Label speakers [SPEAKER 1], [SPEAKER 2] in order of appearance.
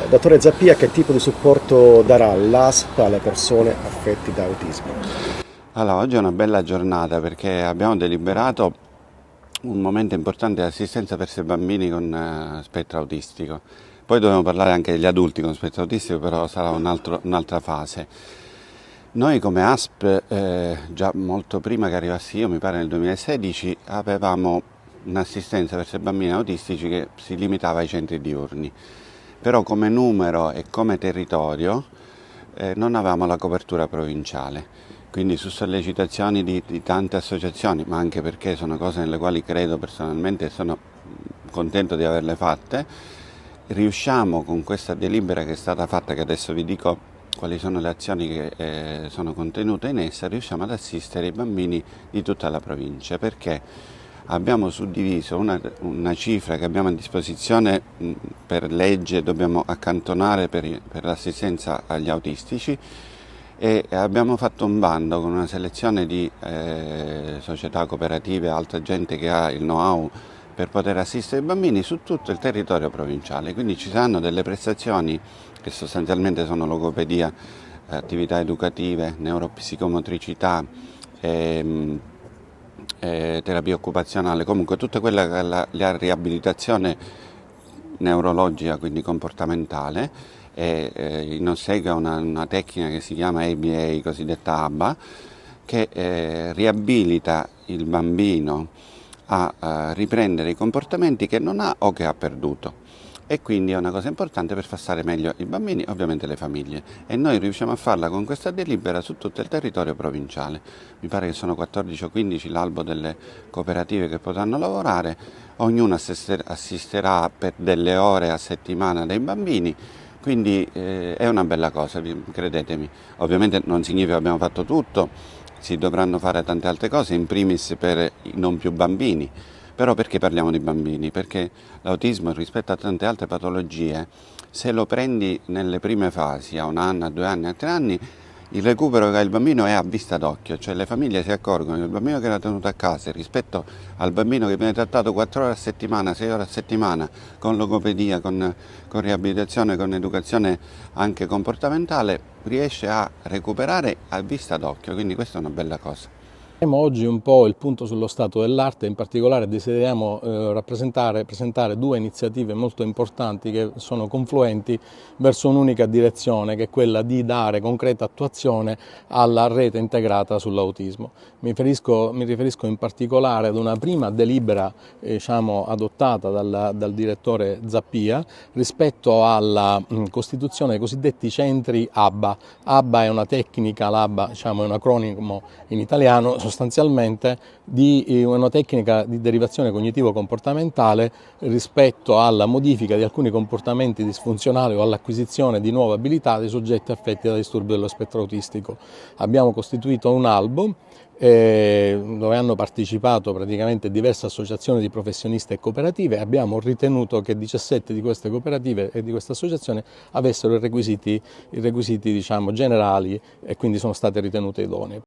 [SPEAKER 1] Dottore Zappia, che tipo di supporto darà l'ASP alle persone affette da autismo?
[SPEAKER 2] Allora, oggi è una bella giornata perché abbiamo deliberato un momento importante di assistenza verso i bambini con spettro autistico. Poi dobbiamo parlare anche degli adulti con spettro autistico, però sarà un'altra fase. Noi come ASP, già molto prima che arrivassi io, mi pare nel 2016, avevamo un'assistenza verso i bambini autistici che si limitava ai centri diurni. Però come numero e come territorio non avevamo la copertura provinciale. Quindi su sollecitazioni di tante associazioni, ma anche perché sono cose nelle quali credo personalmente e sono contento di averle fatte, riusciamo con questa delibera che è stata fatta, che adesso vi dico quali sono le azioni che sono contenute in essa, riusciamo ad assistere i bambini di tutta la provincia, perché abbiamo suddiviso una cifra che abbiamo a disposizione per legge, dobbiamo accantonare per l'assistenza agli autistici, e abbiamo fatto un bando con una selezione di società cooperative, altra gente che ha il know-how per poter assistere i bambini su tutto il territorio provinciale. Quindi ci saranno delle prestazioni che sostanzialmente sono logopedia, attività educative, neuropsicomotricità, terapia occupazionale, comunque tutta quella che è la riabilitazione neurologica, quindi comportamentale, in ossequio a una tecnica che si chiama ABA, cosiddetta ABA, che riabilita il bambino a riprendere i comportamenti che non ha o che ha perduto. E quindi è una cosa importante per far stare meglio i bambini e ovviamente le famiglie. E noi riusciamo a farla con questa delibera su tutto il territorio provinciale. Mi pare che sono 14 o 15 l'albo delle cooperative che potranno lavorare, ognuno assisterà per delle ore a settimana dei bambini, quindi è una bella cosa, credetemi. Ovviamente non significa che abbiamo fatto tutto, si dovranno fare tante altre cose, in primis per i non più bambini. Però perché parliamo di bambini? Perché l'autismo rispetto a tante altre patologie, se lo prendi nelle prime fasi, a 1 anno, a 2 anni, a 3 anni, il recupero che ha il bambino è a vista d'occhio, cioè le famiglie si accorgono che il bambino che era tenuto a casa rispetto al bambino che viene trattato 4 ore a settimana, 6 ore a settimana, con logopedia, con riabilitazione, con educazione anche comportamentale, riesce a recuperare a vista d'occhio, quindi questa è una bella cosa.
[SPEAKER 3] Faremo oggi un po' il punto sullo stato dell'arte, in particolare desideriamo presentare 2 iniziative molto importanti che sono confluenti verso un'unica direzione, che è quella di dare concreta attuazione alla rete integrata sull'autismo. Mi riferisco in particolare ad una prima delibera adottata dal direttore Zappia rispetto alla costituzione dei cosiddetti centri ABBA. ABBA è una tecnica, l'ABBA è un acronimo in italiano, sostanzialmente di una tecnica di derivazione cognitivo-comportamentale rispetto alla modifica di alcuni comportamenti disfunzionali o all'acquisizione di nuove abilità dei soggetti affetti da disturbo dello spettro autistico. Abbiamo costituito un albo dove hanno partecipato praticamente diverse associazioni di professionisti e cooperative. Abbiamo ritenuto che 17 di queste cooperative e di queste associazioni avessero i requisiti generali e quindi sono state ritenute idonee.